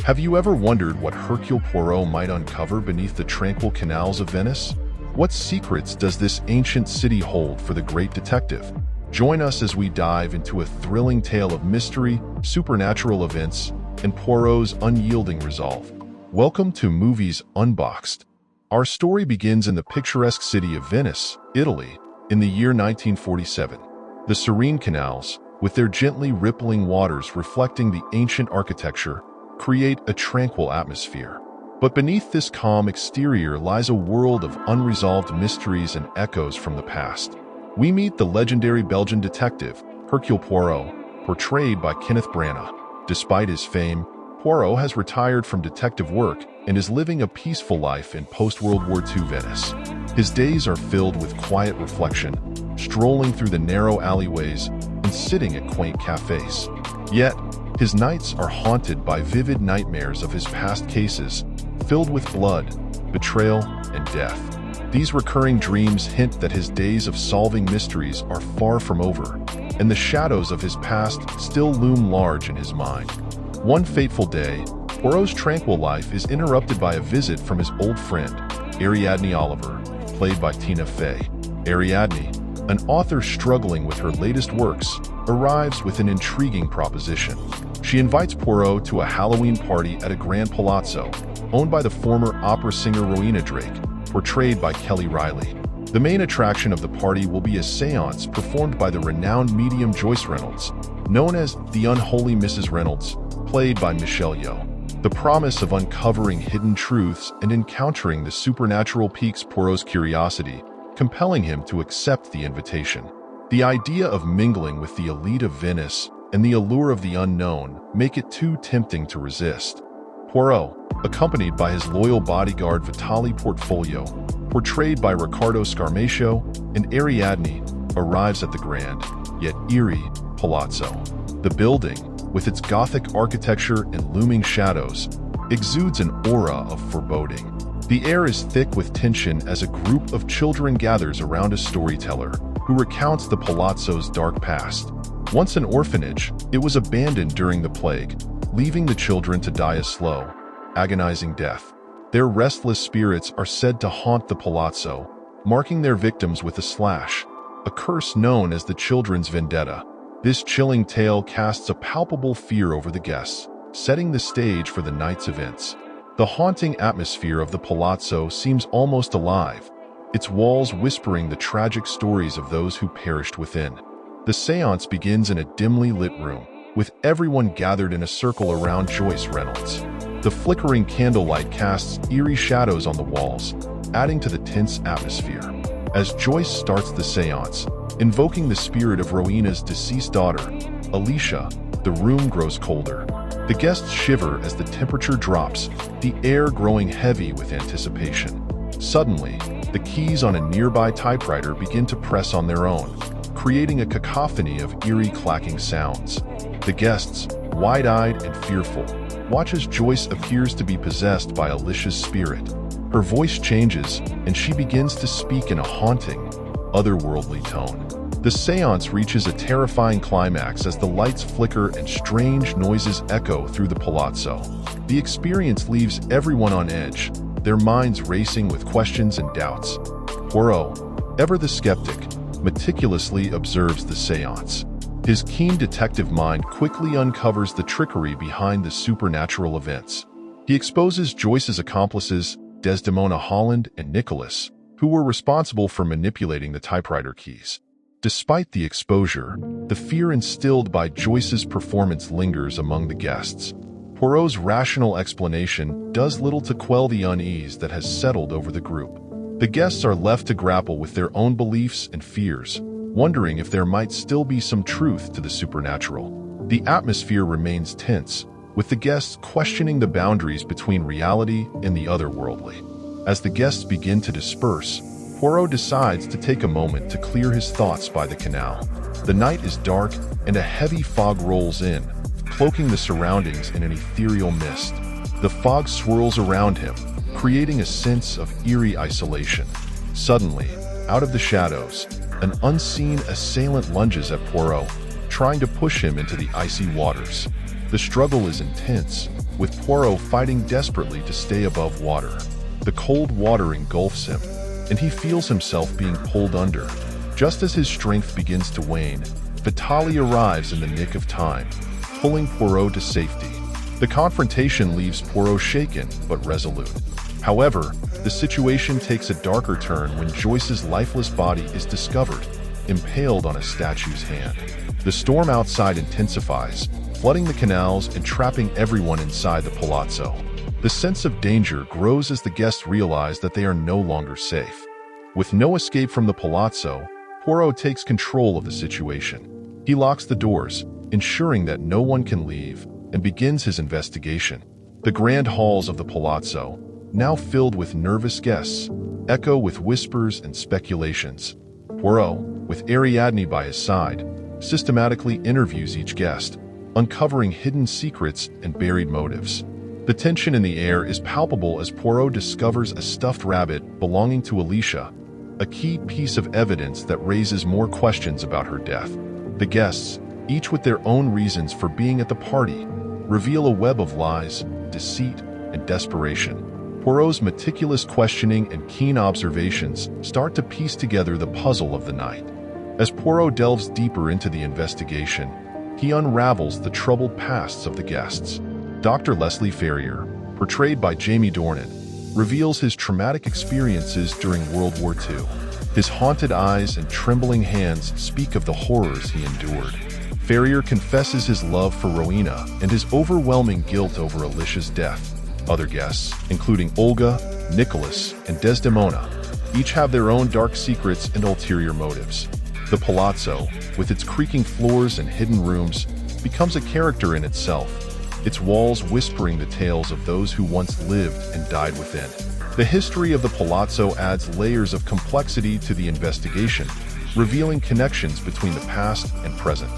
Have you ever wondered what Hercule Poirot might uncover beneath the tranquil canals of Venice? What secrets does this ancient city hold for the great detective? Join us as we dive into a thrilling tale of mystery, supernatural events, and Poirot's unyielding resolve. Welcome to Movies Unboxed. Our story begins in the picturesque city of Venice, Italy, in the year 1947. The serene canals, with their gently rippling waters reflecting the ancient architecture, create a tranquil atmosphere. But beneath this calm exterior lies a world of unresolved mysteries and echoes from the past. We meet the legendary Belgian detective, Hercule Poirot, portrayed by Kenneth Branagh. Despite his fame, Poirot has retired from detective work and is living a peaceful life in post-World War II Venice. His days are filled with quiet reflection, strolling through the narrow alleyways and sitting at quaint cafes. Yet, his nights are haunted by vivid nightmares of his past cases, filled with blood, betrayal, and death. These recurring dreams hint that his days of solving mysteries are far from over, and the shadows of his past still loom large in his mind. One fateful day, Poirot's tranquil life is interrupted by a visit from his old friend, Ariadne Oliver, played by Tina Fey. Ariadne, an author struggling with her latest works, arrives with an intriguing proposition. She invites Poirot to a Halloween party at a grand palazzo, owned by the former opera singer Rowena Drake, portrayed by Kelly Riley. The main attraction of the party will be a séance performed by the renowned medium Joyce Reynolds, known as the Unholy Mrs. Reynolds, played by Michelle Yeoh. The promise of uncovering hidden truths and encountering the supernatural piques Poirot's curiosity, compelling him to accept the invitation. The idea of mingling with the elite of Venice and the allure of the unknown make it too tempting to resist. Poirot, accompanied by his loyal bodyguard Vitali Portfolio, portrayed by Riccardo Scarmaccio, and Ariadne, arrives at the grand, yet eerie, palazzo. The building, with its Gothic architecture and looming shadows, exudes an aura of foreboding. The air is thick with tension as a group of children gathers around a storyteller who recounts the palazzo's dark past. Once an orphanage, it was abandoned during the plague, leaving the children to die a slow, agonizing death. Their restless spirits are said to haunt the palazzo, marking their victims with a slash, a curse known as the children's vendetta. This chilling tale casts a palpable fear over the guests, setting the stage for the night's events. The haunting atmosphere of the palazzo seems almost alive, its walls whispering the tragic stories of those who perished within. The séance begins in a dimly lit room, with everyone gathered in a circle around Joyce Reynolds. The flickering candlelight casts eerie shadows on the walls, adding to the tense atmosphere. As Joyce starts the séance, invoking the spirit of Rowena's deceased daughter, Alicia, the room grows colder. The guests shiver as the temperature drops, the air growing heavy with anticipation. Suddenly, the keys on a nearby typewriter begin to press on their own, creating a cacophony of eerie clacking sounds. The guests, wide-eyed and fearful, watch as Joyce appears to be possessed by Alicia's spirit. Her voice changes, and she begins to speak in a haunting, otherworldly tone. The séance reaches a terrifying climax as the lights flicker and strange noises echo through the palazzo. The experience leaves everyone on edge, their minds racing with questions and doubts. Poirot, ever the skeptic, meticulously observes the séance. His keen detective mind quickly uncovers the trickery behind the supernatural events. He exposes Joyce's accomplices, Desdemona Holland and Nicholas, who were responsible for manipulating the typewriter keys. Despite the exposure, the fear instilled by Joyce's performance lingers among the guests. Poirot's rational explanation does little to quell the unease that has settled over the group. The guests are left to grapple with their own beliefs and fears, wondering if there might still be some truth to the supernatural. The atmosphere remains tense, with the guests questioning the boundaries between reality and the otherworldly. As the guests begin to disperse, Poirot decides to take a moment to clear his thoughts by the canal. The night is dark, and a heavy fog rolls in, cloaking the surroundings in an ethereal mist. The fog swirls around him, creating a sense of eerie isolation. Suddenly, out of the shadows, an unseen assailant lunges at Poirot, trying to push him into the icy waters. The struggle is intense, with Poirot fighting desperately to stay above water. The cold water engulfs him, and he feels himself being pulled under. Just as his strength begins to wane, Vitali arrives in the nick of time, pulling Poirot to safety. The confrontation leaves Poirot shaken but resolute. However, the situation takes a darker turn when Joyce's lifeless body is discovered, impaled on a statue's hand. The storm outside intensifies, flooding the canals and trapping everyone inside the palazzo. The sense of danger grows as the guests realize that they are no longer safe. With no escape from the palazzo, Poirot takes control of the situation. He locks the doors, ensuring that no one can leave, and begins his investigation. The grand halls of the palazzo, now filled with nervous guests, echo with whispers and speculations. Poirot, with Ariadne by his side, systematically interviews each guest, uncovering hidden secrets and buried motives. The tension in the air is palpable as Poirot discovers a stuffed rabbit belonging to Alicia, a key piece of evidence that raises more questions about her death. The guests, each with their own reasons for being at the party, reveal a web of lies, deceit, and desperation. Poirot's meticulous questioning and keen observations start to piece together the puzzle of the night. As Poirot delves deeper into the investigation, he unravels the troubled pasts of the guests. Dr. Leslie Ferrier, portrayed by Jamie Dornan, reveals his traumatic experiences during World War II. His haunted eyes and trembling hands speak of the horrors he endured. Ferrier confesses his love for Rowena and his overwhelming guilt over Alicia's death. Other guests, including Olga, Nicholas, and Desdemona, each have their own dark secrets and ulterior motives. The palazzo, with its creaking floors and hidden rooms, becomes a character in itself, its walls whispering the tales of those who once lived and died within. The history of the palazzo adds layers of complexity to the investigation, revealing connections between the past and present.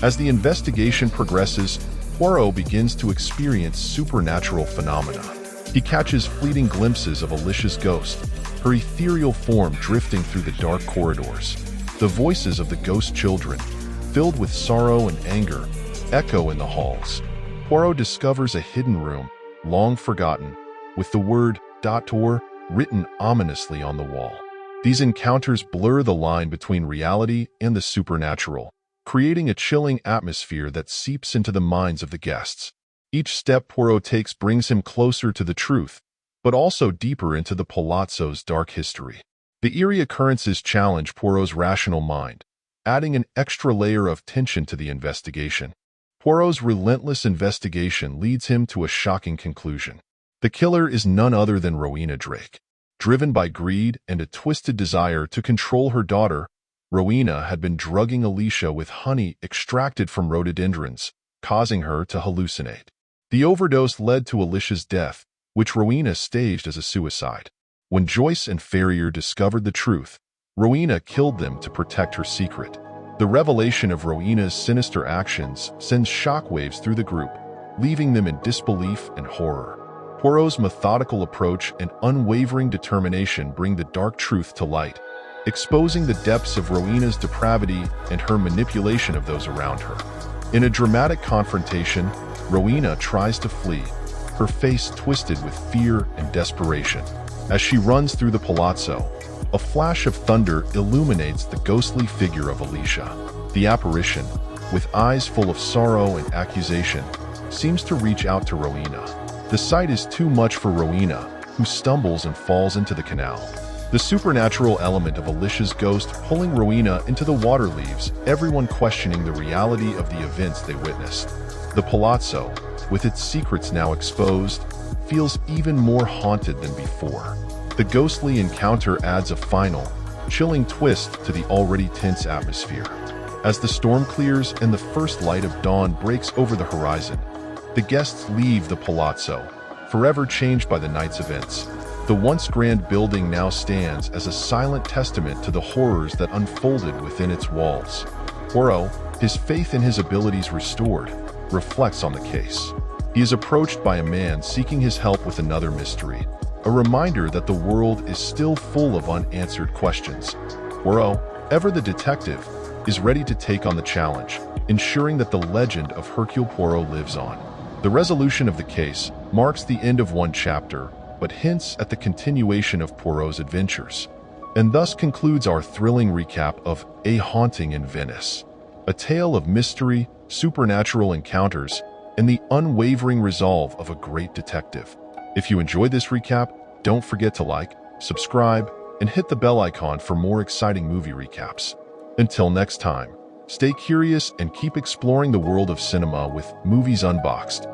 As the investigation progresses, Poirot begins to experience supernatural phenomena. He catches fleeting glimpses of Alicia's ghost, her ethereal form drifting through the dark corridors. The voices of the ghost children, filled with sorrow and anger, echo in the halls. Poirot discovers a hidden room, long forgotten, with the word "Dator" written ominously on the wall. These encounters blur the line between reality and the supernatural, creating a chilling atmosphere that seeps into the minds of the guests. Each step Poirot takes brings him closer to the truth, but also deeper into the palazzo's dark history. The eerie occurrences challenge Poirot's rational mind, adding an extra layer of tension to the investigation. Poirot's relentless investigation leads him to a shocking conclusion. The killer is none other than Rowena Drake. Driven by greed and a twisted desire to control her daughter, Rowena had been drugging Alicia with honey extracted from rhododendrons, causing her to hallucinate. The overdose led to Alicia's death, which Rowena staged as a suicide. When Joyce and Ferrier discovered the truth, Rowena killed them to protect her secret. The revelation of Rowena's sinister actions sends shockwaves through the group, leaving them in disbelief and horror. Poirot's methodical approach and unwavering determination bring the dark truth to light, exposing the depths of Rowena's depravity and her manipulation of those around her. In a dramatic confrontation, Rowena tries to flee, her face twisted with fear and desperation. As she runs through the palazzo, a flash of thunder illuminates the ghostly figure of Alicia. The apparition, with eyes full of sorrow and accusation, seems to reach out to Rowena. The sight is too much for Rowena, who stumbles and falls into the canal. The supernatural element of Alicia's ghost pulling Rowena into the water leaves everyone questioning the reality of the events they witnessed. The palazzo, with its secrets now exposed, feels even more haunted than before. The ghostly encounter adds a final, chilling twist to the already tense atmosphere. As the storm clears and the first light of dawn breaks over the horizon, the guests leave the palazzo, forever changed by the night's events. The once grand building now stands as a silent testament to the horrors that unfolded within its walls. Poirot, his faith in his abilities restored, reflects on the case. He is approached by a man seeking his help with another mystery, a reminder that the world is still full of unanswered questions. Poirot, ever the detective, is ready to take on the challenge, ensuring that the legend of Hercule Poirot lives on. The resolution of the case marks the end of one chapter, but hints at the continuation of Poirot's adventures, and thus concludes our thrilling recap of A Haunting in Venice, a tale of mystery, supernatural encounters, and the unwavering resolve of a great detective. If you enjoyed this recap, don't forget to like, subscribe, and hit the bell icon for more exciting movie recaps. Until next time, stay curious and keep exploring the world of cinema with Movies Unboxed.